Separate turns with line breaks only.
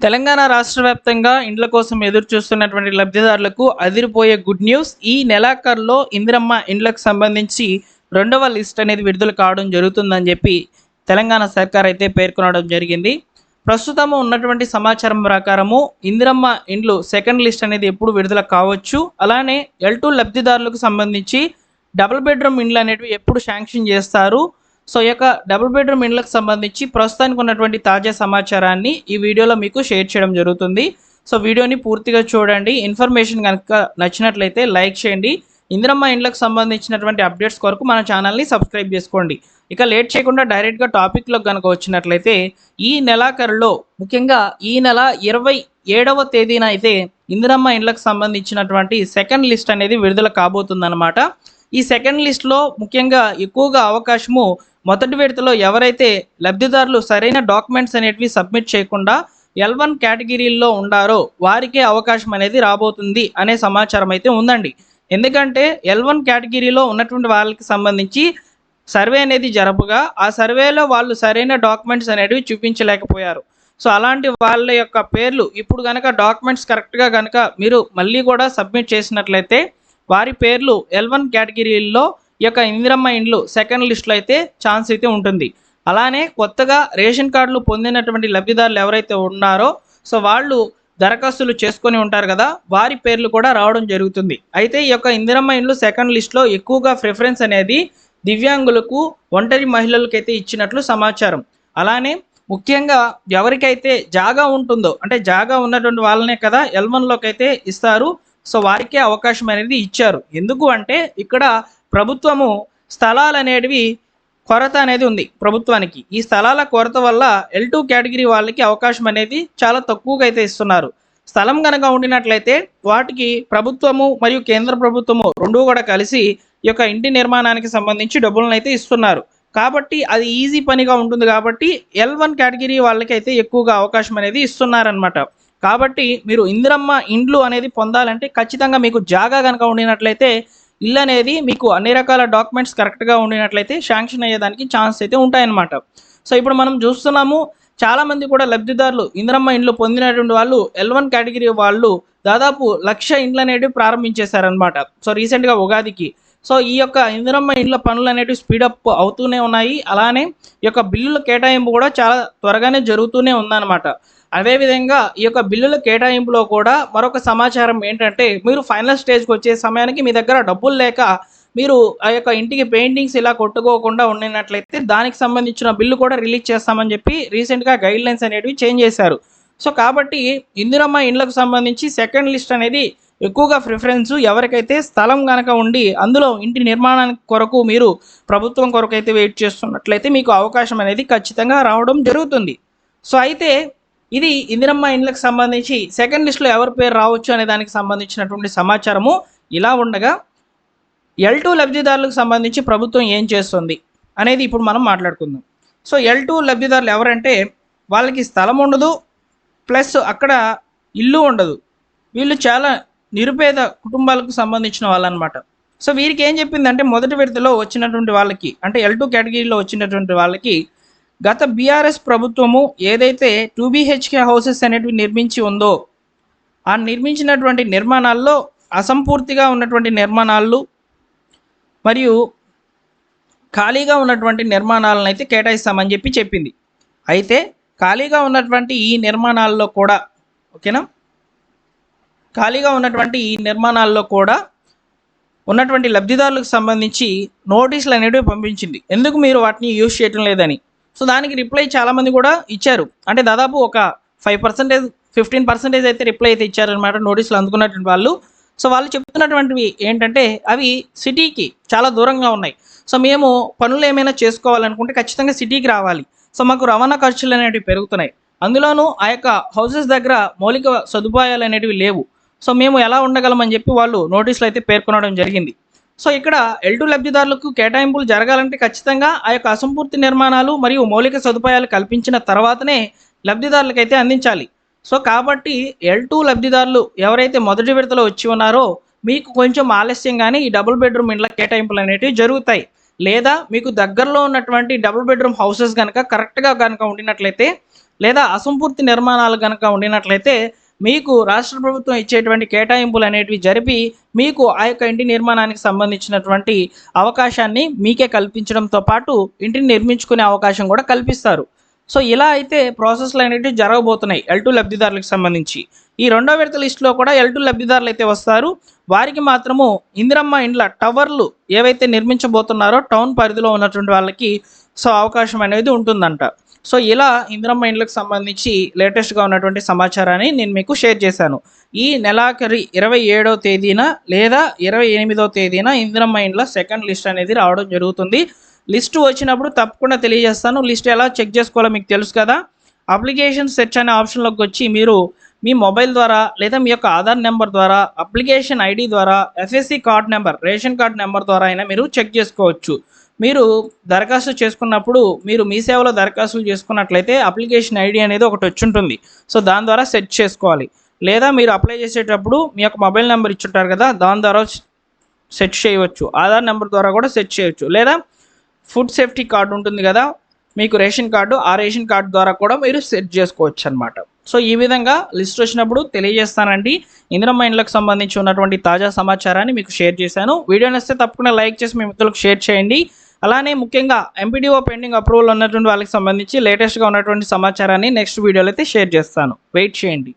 తెలంగాణ రాష్ట్ర వ్యాప్తంగా ఇండ్ల కోసం ఎదురు చూస్తున్నటువంటి లబ్ధిదారులకు అదిరిపోయే గుడ్ న్యూస్. ఈ నెలాఖరులో ఇందిరమ్మ ఇండ్లకు సంబంధించి రెండవ లిస్ట్ అనేది విడుదల కావడం జరుగుతుందని చెప్పి తెలంగాణ సర్కార్ అయితే పేర్కొనడం జరిగింది. ప్రస్తుతం ఉన్నటువంటి సమాచారం ప్రకారము ఇందిరమ్మ ఇండ్లు సెకండ్ లిస్ట్ అనేది ఎప్పుడు విడుదల కావచ్చు, అలానే L2 లబ్ధిదారులకు సంబంధించి డబుల్ బెడ్రూమ్ ఇండ్లు అనేవి ఎప్పుడు శాంక్షన్ చేస్తారు. సో ఈ యొక్క డబుల్ బెడ్రూమ్ ఇండ్లకు సంబంధించి ప్రస్తుతానికి ఉన్నటువంటి తాజా సమాచారాన్ని ఈ వీడియోలో మీకు షేర్ చేయడం జరుగుతుంది. సో వీడియోని పూర్తిగా చూడండి. ఇన్ఫర్మేషన్ కనుక నచ్చినట్లయితే లైక్ చేయండి. ఇందిరమ్మ ఇండ్లకు సంబంధించినటువంటి అప్డేట్స్ కొరకు మన ఛానల్ని సబ్స్క్రైబ్ చేసుకోండి. ఇక లేట్ చేయకుండా డైరెక్ట్గా టాపిక్లో కనుక వచ్చినట్లయితే ఈ నెలాఖరులో ముఖ్యంగా ఈ నెల 27వ తేదీన అయితే ఇందిరమ్మ ఇండ్లకు సంబంధించినటువంటి సెకండ్ లిస్ట్ అనేది విడుదల కాబోతుందన్నమాట. ఈ సెకండ్ లిస్ట్లో ముఖ్యంగా ఎక్కువగా అవకాశము మొదటి విడతలో ఎవరైతే లబ్ధిదారులు సరైన డాక్యుమెంట్స్ అనేటివి సబ్మిట్ చేయకుండా L1 కేటగిరీల్లో ఉండారో వారికే అవకాశం అనేది రాబోతుంది అనే సమాచారం అయితే ఉందండి. ఎందుకంటే L1 కేటగిరీలో ఉన్నటువంటి వాళ్ళకి సంబంధించి సర్వే అనేది జరపగా ఆ సర్వేలో వాళ్ళు సరైన డాక్యుమెంట్స్ అనేటివి చూపించలేకపోయారు. సో అలాంటి వాళ్ళ యొక్క పేర్లు ఇప్పుడు కనుక డాక్యుమెంట్స్ కరెక్ట్గా కనుక మీరు మళ్ళీ కూడా సబ్మిట్ చేసినట్లయితే వారి పేర్లు L1 కేటగిరీల్లో ఈ యొక్క ఇందిరమ్మ ఇండ్లు సెకండ్ లిస్టులో అయితే ఛాన్స్ అయితే ఉంటుంది. అలానే కొత్తగా రేషన్ కార్డులు పొందినటువంటి లబ్ధిదారులు ఎవరైతే ఉన్నారో సో వాళ్ళు దరఖాస్తులు చేసుకొని ఉంటారు కదా, వారి పేర్లు కూడా రావడం జరుగుతుంది. అయితే ఈ యొక్క ఇందిరమ్మ ఇండ్లు సెకండ్ లిస్ట్లో ఎక్కువగా ప్రిఫరెన్స్ అనేది దివ్యాంగులకు, ఒంటరి మహిళలకైతే ఇచ్చినట్లు సమాచారం. అలానే ముఖ్యంగా ఎవరికైతే జాగా ఉంటుందో అంటే జాగా ఉన్నటువంటి వాళ్ళనే కదా L1లోకి అయితే ఇస్తారు. సో వారికే అవకాశం అనేది ఇచ్చారు. ఎందుకు అంటే ఇక్కడ ప్రభుత్వము స్థలాలు అనేటివి కొరత అనేది ఉంది ప్రభుత్వానికి. ఈ స్థలాల కొరత వల్ల L2 కేటగిరీ వాళ్ళకి అవకాశం అనేది చాలా తక్కువగా అయితే ఇస్తున్నారు. స్థలం కనుక ఉండినట్లయితే వాటికి ప్రభుత్వము మరియు కేంద్ర ప్రభుత్వము రెండూ కూడా కలిసి ఈ యొక్క ఇంటి నిర్మాణానికి సంబంధించి డబ్బులను అయితే ఇస్తున్నారు. కాబట్టి అది ఈజీ పనిగా ఉంటుంది. కాబట్టి L1 కేటగిరీ వాళ్ళకి అయితే ఎక్కువగా అవకాశం అనేది ఇస్తున్నారనమాట. కాబట్టి మీరు ఇందిరమ్మ ఇండ్లు అనేది పొందాలంటే ఖచ్చితంగా మీకు జాగా కనుక ఉండినట్లయితే ఇల్లు అనేది మీకు అన్ని రకాల డాక్యుమెంట్స్ కరెక్ట్గా ఉండినట్లయితే శాంక్షన్ అయ్యేదానికి ఛాన్స్ అయితే ఉంటాయన్నమాట. సో ఇప్పుడు మనం చూస్తున్నాము చాలామంది కూడా లబ్ధిదారులు ఇందిరమ్మ ఇండ్లు పొందినటువంటి వాళ్ళు L1 కేటగిరీ వాళ్ళు దాదాపు 1,00,000 ఇండ్లు అనేవి ప్రారంభించేశారనమాట. సో రీసెంట్గా ఉగాదికి. సో ఈ యొక్క ఇందిరమ్మ ఇండ్ల పనులు అనేవి స్పీడప్ అవుతూనే ఉన్నాయి. అలానే ఈ యొక్క బిల్లుల కేటాయింపు కూడా చాలా త్వరగానే జరుగుతూనే ఉందన్నమాట. అదేవిధంగా ఈ యొక్క బిల్లుల కేటాయింపులో కూడా మరొక సమాచారం ఏంటంటే మీరు ఫైనల్ స్టేజ్కి వచ్చే సమయానికి మీ దగ్గర డబ్బులు లేక మీరు ఆ యొక్క ఇంటికి పెయింటింగ్స్ ఇలా కొట్టుకోకుండా ఉండినట్లయితే దానికి సంబంధించిన బిల్లు కూడా రిలీజ్ చేస్తామని చెప్పి రీసెంట్గా గైడ్ లైన్స్ అనేవి చేంజ్ చేశారు. సో కాబట్టి ఇందిరమ్మ ఇండ్లకు సంబంధించి సెకండ్ లిస్ట్ అనేది ఎక్కువగా ప్రిఫరెన్స్ ఎవరికైతే స్థలం కనుక ఉండి అందులో ఇంటి నిర్మాణానికి కొరకు మీరు ప్రభుత్వం కొరకు అయితే వెయిట్ చేస్తున్నట్లయితే మీకు అవకాశం అనేది ఖచ్చితంగా రావడం జరుగుతుంది. సో అయితే ఇది ఇందిరమ్మ ఇండ్లకు సంబంధించి సెకండ్ లిస్ట్లో ఎవరి పేరు రావచ్చు అనే దానికి సంబంధించినటువంటి సమాచారము ఇలా ఉండగా L2 లబ్ధిదారులకు సంబంధించి ప్రభుత్వం ఏం చేస్తుంది అనేది ఇప్పుడు మనం మాట్లాడుకుందాం. సో L2 లబ్ధిదారులు ఎవరంటే వాళ్ళకి స్థలం ఉండదు, ప్లస్ అక్కడ ఇల్లు ఉండదు. వీళ్ళు చాలా నిరుపేద కుటుంబాలకు సంబంధించిన వాళ్ళనమాట. సో వీరికి ఏం చెప్పిందంటే మొదటి విడతలో వచ్చినటువంటి వాళ్ళకి అంటే L2 కేటగిరీలో వచ్చినటువంటి వాళ్ళకి గత బీఆర్ఎస్ ప్రభుత్వము ఏదైతే 2 BHK హౌసెస్ అనేటివి నిర్మించి ఉందో ఆ నిర్మించినటువంటి నిర్మాణాల్లో అసంపూర్తిగా ఉన్నటువంటి నిర్మాణాలు మరియు ఖాళీగా ఉన్నటువంటి నిర్మాణాలను అయితే కేటాయిస్తామని చెప్పి చెప్పింది. అయితే ఖాళీగా ఉన్నటువంటి ఈ నిర్మాణాల్లో కూడా ఓకేనా, ఖాళీగా ఉన్నటువంటి ఈ నిర్మాణాల్లో కూడా ఉన్నటువంటి లబ్ధిదారులకు సంబంధించి నోటీసులు అనేవి పంపించింది, ఎందుకు మీరు వాటిని యూజ్ చేయటం లేదని. సో దానికి రిప్లై చాలామంది కూడా ఇచ్చారు. అంటే దాదాపు ఒక 5%, 15% అయితే రిప్లై అయితే ఇచ్చారనమాట నోటీసులు అందుకున్నటువంటి వాళ్ళు. సో వాళ్ళు చెప్తున్నటువంటివి ఏంటంటే అవి సిటీకి చాలా దూరంగా ఉన్నాయి. సో మేము పనులు ఏమైనా చేసుకోవాలనుకుంటే ఖచ్చితంగా సిటీకి రావాలి. సో మాకు రవాణా ఖర్చులు అనేవి పెరుగుతున్నాయి. అందులోనూ ఆ యొక్క హౌసెస్ దగ్గర మౌలిక సదుపాయాలు అనేవి లేవు. సో మేము ఎలా ఉండగలమని చెప్పి వాళ్ళు నోటీసులు అయితే పేర్కొనడం జరిగింది. సో ఇక్కడ L2 లబ్ధిదారులకు కేటాయింపులు జరగాలంటే ఖచ్చితంగా ఆ యొక్క అసంపూర్తి నిర్మాణాలు మరియు మౌలిక సదుపాయాలు కల్పించిన తర్వాతనే లబ్ధిదారులకైతే అందించాలి. సో కాబట్టి L2 లబ్ధిదారులు ఎవరైతే మొదటి విడతలో వచ్చి ఉన్నారో మీకు కొంచెం ఆలస్యంగానే ఈ డబుల్ బెడ్రూమ్ ఇండ్ల కేటాయింపులు అనేటివి జరుగుతాయి. లేదా మీకు దగ్గరలో ఉన్నటువంటి డబుల్ బెడ్రూమ్ హౌసెస్ కనుక కరెక్ట్గా కనుక ఉండినట్లయితే లేదా అసంపూర్తి నిర్మాణాలు కనుక ఉండినట్లయితే మీకు రాష్ట్ర ప్రభుత్వం ఇచ్చేటువంటి కేటాయింపులు అనేటివి జరిపి మీకు ఆ యొక్క ఇంటి నిర్మాణానికి సంబంధించినటువంటి అవకాశాన్ని మీకే కల్పించడంతో పాటు ఇంటిని నిర్మించుకునే అవకాశం కూడా కల్పిస్తారు. సో ఇలా అయితే ప్రాసెస్లు అనేటివి జరగబోతున్నాయి L2 లబ్ధిదారులకు సంబంధించి. ఈ రెండో విడత లిస్టులో కూడా L2 లబ్ధిదారులు అయితే వస్తారు. వారికి మాత్రము ఇందిరమ్మ ఇండ్ల టవర్లు ఏవైతే నిర్మించబోతున్నారో టౌన్ పరిధిలో ఉన్నటువంటి వాళ్ళకి సో అవకాశం అనేది ఉంటుందంట. సో ఇలా ఇందిరమ్మ ఇండ్లకు సంబంధించి లేటెస్ట్గా ఉన్నటువంటి సమాచారాన్ని నేను మీకు షేర్ చేశాను. ఈ నెలాఖరి 27వ తేదీన లేదా 28వ తేదీన ఇందిరమ్మ ఇండ్ల సెకండ్ లిస్ట్ అనేది రావడం జరుగుతుంది. లిస్ట్ వచ్చినప్పుడు తప్పకుండా తెలియజేస్తాను. లిస్ట్ ఎలా చెక్ చేసుకోవాలో మీకు తెలుసు కదా. అప్లికేషన్ సెర్చ్ అనే ఆప్షన్లోకి వచ్చి మీరు మీ మొబైల్ ద్వారా లేదా మీ యొక్క ఆధార్ నెంబర్ ద్వారా అప్లికేషన్ ఐడి ద్వారా SSC card number ration card number ద్వారా అయినా మీరు చెక్ చేసుకోవచ్చు. మీరు దరఖాస్తు చేసుకున్నప్పుడు మీరు మీ సేవలో దరఖాస్తులు చేసుకున్నట్లయితే అప్లికేషన్ ఐడి అనేది ఒకటి వచ్చి ఉంటుంది. సో దాని ద్వారా సెర్చ్ చేసుకోవాలి. లేదా మీరు అప్లై చేసేటప్పుడు మీ యొక్క మొబైల్ నెంబర్ ఇచ్చుంటారు కదా, దాని ద్వారా సెర్చ్ చేయవచ్చు. ఆధార్ నెంబర్ ద్వారా కూడా సెర్చ్ చేయవచ్చు. లేదా ఫుడ్ సేఫ్టీ కార్డు ఉంటుంది కదా మీకు రేషన్ కార్డు, ఆ రేషన్ కార్డు ద్వారా కూడా మీరు సెర్చ్ చేసుకోవచ్చు అనమాట. సో ఈ విధంగా లిస్ట్ వచ్చినప్పుడు తెలియజేస్తానండి. ఇందిరమ్మ ఇండ్లకు సంబంధించి ఉన్నటువంటి తాజా సమాచారాన్ని మీకు షేర్ చేశాను. వీడియో నచ్చితే తప్పకుండా లైక్ చేసి మీ మిత్రులకు షేర్ చేయండి. అలానే ముఖ్యంగా ఎంపీడీఓ పెండింగ్ అప్రూవల్ ఉన్నటువంటి వాళ్ళకి సంబంధించి లేటెస్ట్గా ఉన్నటువంటి సమాచారాన్ని నెక్స్ట్ వీడియోలో అయితే షేర్ చేస్తాను. వెయిట్ చేయండి.